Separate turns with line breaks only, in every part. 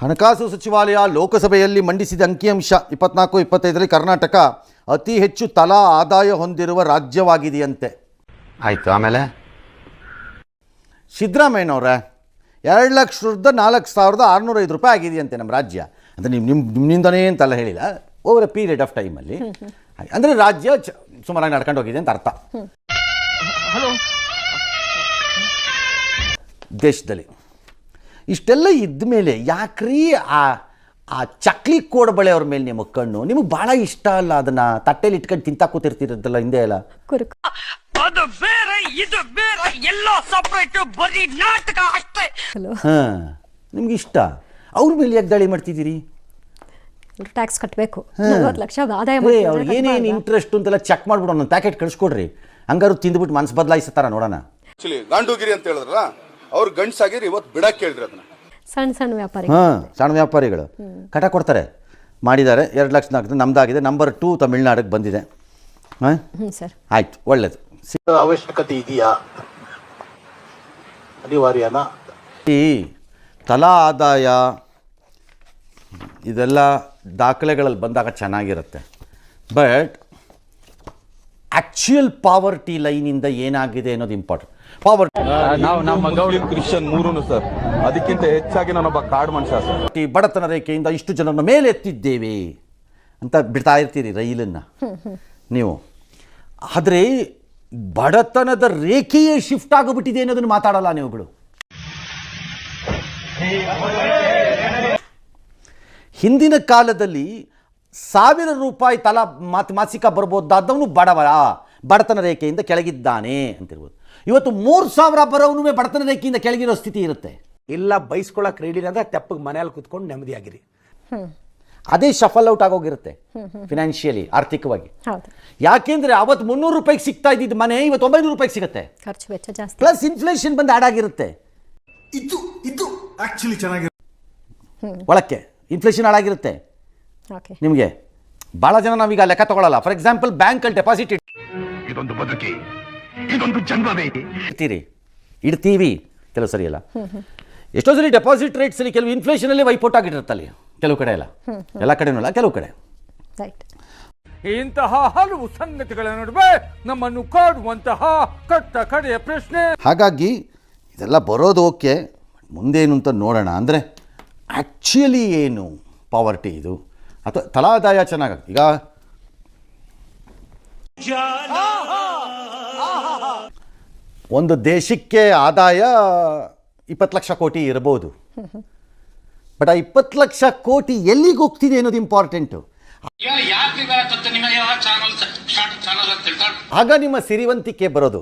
ಹಣಕಾಸು ಸಚಿವಾಲಯ ಲೋಕಸಭೆಯಲ್ಲಿ ಮಂಡಿಸಿದ ಅಂಕಿಅಂಶ 24-25ರಲ್ಲಿ ಕರ್ನಾಟಕ ಅತಿ ಹೆಚ್ಚು ತಲಾ ಆದಾಯ ಹೊಂದಿರುವ ರಾಜ್ಯವಾಗಿದೆಯಂತೆ.
ಆಯಿತು, ಆಮೇಲೆ
ಸಿದ್ದರಾಮಯ್ಯನವರೇ 2,04,605 ರೂಪಾಯಿ ಆಗಿದೆಯಂತೆ ನಮ್ಮ ರಾಜ್ಯ. ಅಂದರೆ ನಿಮ್ಮಿಂದನೇ ಅಂತಲ್ಲ ಹೇಳಿಲ್ಲ, ಓವರ್ ಎ ಪೀರಿಯಡ್ ಆಫ್ ಟೈಮಲ್ಲಿ. ಅಂದರೆ ರಾಜ್ಯ ಸುಮಾರಾಗಿ ನಡ್ಕೊಂಡು ಹೋಗಿದೆ ಅಂತ ಅರ್ಥ. ದೇಶದಲ್ಲಿ ಇಷ್ಟೆಲ್ಲ ಇದ್ದ ಮೇಲೆ ಯಾಕ್ರೀ ಆ ಚಕ್ಲಿ ಕೋಡ್ಬಳೆ ಅವ್ರ ಮೇಲೆ ನಿಮಗೆ ಕಣ್ಣು? ನಿಮಗೆ ಭಾಳ ಇಷ್ಟ ಅಲ್ಲ ಅದನ್ನು ತಟ್ಟೆಲಿ ಇಟ್ಕೊಂಡು ತಿಂತಾ ಕೂತಿರ್ತಿರತ್ತಲ್ಲ ಹಿಂದೆ ಎಲ್ಲ.
ಅದು ಬೇರೆ ಇದು ಬೇರೆ ಎಲ್ಲ ಸಪರೇಟ್, ಬರೀ ನಾಟಕ ಅಷ್ಟೇ.
ಹಾಂ, ನಿಮ್ಗೆ ಇಷ್ಟ. ಅವ್ರ ಮೇಲೆ ಯಾಕೆ ದಾಳಿ ಮಾಡ್ತಿದ್ದೀರಿ?
ಟ್ಯಾಕ್ಸ್ ಕಟ್ಟಬೇಕು, 40 ಲಕ್ಷ ಆದಾಯ.
ಅವ್ರಿಗೆ ಏನೇನು ಇಂಟ್ರೆಸ್ಟ್ ಅಂತೆಲ್ಲ ಚೆಕ್ ಮಾಡ್ಬಿಡೋಣ, ಒಂದು ಪ್ಯಾಕೆಟ್ ಕಳಿಸ್ಕೊಡ್ರಿ, ಹಂಗಾರು ತಿಂದ್ಬಿಟ್ಟು ಮನಸ್ಸು ಬದಲಾಯಿಸ್ತಾರ ನೋಡೋಣ.
ಆಕ್ಚುಲಿ ಗಾಂಡೂಗಿರಿ ಅಂತ ಹೇಳಿದ್ರಲ್ಲ, ಅವ್ರು ಗಂಡ್ಸಾಗಿರಿ ಇವತ್ತು ಬಿಡಕ್ಕೆ ಹೇಳಿದ್ರಿ ಅದನ್ನ.
ಸಣ್ಣ ವ್ಯಾಪಾರಿ,
ಸಣ್ಣ ವ್ಯಾಪಾರಿಗಳು ಕಟ ಕೊಡ್ತಾರೆ. ಮಾಡಿದ್ದಾರೆ 2,04,000 ನಮ್ದಾಗಿದೆ. ನಂಬರ್ 2 ತಮಿಳ್ನಾಡಿಗೆ ಬಂದಿದೆ.
ಸರ್
ಆಯ್ತು, ಒಳ್ಳೇದು.
ಅವಶ್ಯಕತೆ ಇದೆಯಾ, ಅನಿವಾರ್ಯನಾ?
ಈ ತಲಾ ಆದಾಯ ಇದೆಲ್ಲ ದಾಖಲೆಗಳಲ್ಲಿ ಬಂದಾಗ ಚೆನ್ನಾಗಿರುತ್ತೆ. ಬಟ್ ಆ್ಯಕ್ಚುಯಲ್ ಪಾವರ್ಟಿ ಲೈನಿಂದ ಏನಾಗಿದೆ ಅನ್ನೋದು ಇಂಪಾರ್ಟೆಂಟ್. ಪಾವರ್ಟಿ
ನಾವು ನಮ್ಮ ಗೌಡಿ ಕ್ರಿಶ್ಚಿಯನ್ ಮೂರೂ ಸರ್, ಅದಕ್ಕಿಂತ ಹೆಚ್ಚಾಗಿ ನಾನೊಬ್ಬ ಕಾರ್ಡ್ ಮನುಷ್ಯ ಸರ್.
ಬಡತನ ರೇಖೆಯಿಂದ ಇಷ್ಟು ಜನರನ್ನ ಮೇಲೆ ಎತ್ತಿದ್ದೇವೆ ಅಂತ ಬಿಡ್ತಾ ಇರ್ತೀರಿ ರೈಲನ್ನು ನೀವು. ಆದರೆ ಬಡತನದ ರೇಖೆಯೇ ಶಿಫ್ಟ್ ಆಗಿಬಿಟ್ಟಿದೆ ಅನ್ನೋದನ್ನು ಮಾತಾಡಲ್ಲ ನೀವುಗಳು. ಹಿಂದಿನ ಕಾಲದಲ್ಲಿ 1,000 ರೂಪಾಯಿ ತಲಾ ಮಾಸಿಕ ಬರ್ಬೋದಾದವನು ಬಡತನ ರೇಖೆಯಿಂದ ಕೆಳಗಿದ್ದಾನೆ ಅಂತಿರ್ಬೋದು. ಇವತ್ತು 3,000 ಬರೋವನು ಬಡತನ ರೇಖೆಯಿಂದ ಕೆಳಗಿರೋ ಸ್ಥಿತಿ ಇರುತ್ತೆ.
ಇಲ್ಲ ಬೈಸ್ಕೊಳ್ಳೋಕೆ ರೆಡಿ ಅಂದ್ರೆ ತೆಪ್ಪಗೆ ಮನೆಯಲ್ಲಿ ಕುತ್ಕೊಂಡು ನೆಮ್ಮದಿಯಾಗಿರಿ.
ಅದೇ ಶಫಲ್ ಔಟ್ ಆಗೋಗಿರುತ್ತೆ ಫಿನಾನ್ಷಿಯಲಿ, ಆರ್ಥಿಕವಾಗಿ. ಯಾಕೆಂದ್ರೆ ಅವತ್ತು 300 ರೂಪಾಯಿಗೆ ಸಿಗ್ತಾ ಇದ್ದಿದ್ದು ಮನೆ ಇವತ್ತು 900 ರೂಪಾಯಿಗೆ ಸಿಗುತ್ತೆ.
ಖರ್ಚು ವೆಚ್ಚ ಜಾಸ್ತಿ,
ಪ್ಲಸ್ ಇನ್ಫ್ಲೇಷನ್ ಬಂದು ಆಡ್ ಆಗಿರುತ್ತೆ.
ಇದು ಆಕ್ಚುಲಿ ಚೆನ್ನಾಗಿರುತ್ತೆ.
ಒಳಕ್ಕೆ ಇನ್ಫ್ಲೇಷನ್ ಹಾಳಾಗಿರುತ್ತೆ ನಿಮಗೆ. ಭಾಳ ಜನ ನಾವೀಗ ಲೆಕ್ಕ ತಗೊಳ್ಳಲ್ಲ. ಫಾರ್ ಎಕ್ಸಾಂಪಲ್ ಬ್ಯಾಂಕಲ್ಲಿ ಡೆಪಾಸಿಟ್
ಇದೊಂದು ಬದುಕಿ, ಇದೊಂದು ಜನ್ಮವೇ
ಇಡ್ತೀವಿ ಕೆಲವು ಸರಿ ಎಲ್ಲ. ಎಷ್ಟೋ ಸರಿ ಡೆಪಾಸಿಟ್ ರೇಟ್ಸಲ್ಲಿ ಕೆಲವು ಇನ್ಫ್ಲೇಷನಲ್ಲಿ ವೈಪೌಟ್ ಆಗಿರುತ್ತಲ್ಲಿ, ಕೆಲವು ಕಡೆ ಎಲ್ಲ ಕಡೆನೂ ಅಲ್ಲ, ಕೆಲವು ಕಡೆ.
ಇಂತಹ ಹಲವು ಸಂಗತಿಗಳ ನಡುವೆ ನಮ್ಮನ್ನು ಕಾಡುವಂತಹ ಕಟ್ಟ ಕಡೆಯ ಪ್ರಶ್ನೆ.
ಹಾಗಾಗಿ ಇದೆಲ್ಲ ಬರೋದು ಓಕೆ, ಮುಂದೇನು ಅಂತ ನೋಡೋಣ. ಅಂದರೆ ಆ್ಯಕ್ಚುಲಿ ಏನು ಪಾವರ್ಟಿ ಇದು, ಅಥವಾ ತಲಾದಾಯ ಚೆನ್ನಾಗಿ ಈಗ ಒಂದು ದೇಶಕ್ಕೆ ಆದಾಯ 20 ಲಕ್ಷ ಕೋಟಿ ಇರಬಹುದು. ಬಟ್ ಆ 20 ಲಕ್ಷ ಕೋಟಿ ಎಲ್ಲಿಗೆ ಹೋಗ್ತಿದೆ ಅನ್ನೋದು ಇಂಪಾರ್ಟೆಂಟು. ಆಗ ನಿಮ್ಮ ಸಿರಿವಂತಿಕೆ ಬರೋದು.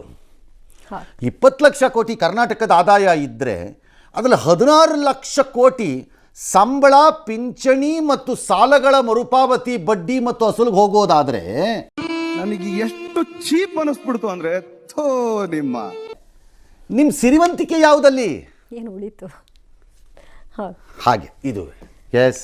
20 ಲಕ್ಷ ಕೋಟಿ ಕರ್ನಾಟಕದ ಆದಾಯ ಇದ್ದರೆ ಅದರಲ್ಲಿ 16 ಲಕ್ಷ ಕೋಟಿ ಸಂಬಳ, ಪಿಂಚಣಿ ಮತ್ತು ಸಾಲಗಳ ಮರುಪಾವತಿ, ಬಡ್ಡಿ ಮತ್ತು ಅಸಲಿಗೆ ಹೋಗೋದಾದ್ರೆ
ನನಗೆ ಎಷ್ಟು ಚೀಪ್ ಅನಿಸ್ಬಿಡ್ತು ಅಂದ್ರೆ,
ನಿಮ್ಮ ಸಿರಿವಂತಿಕೆ ಯಾವುದಲ್ಲಿ
ಏನು ಉಳಿತು?
ಹಾಗೆ ಇದು. ಎಸ್.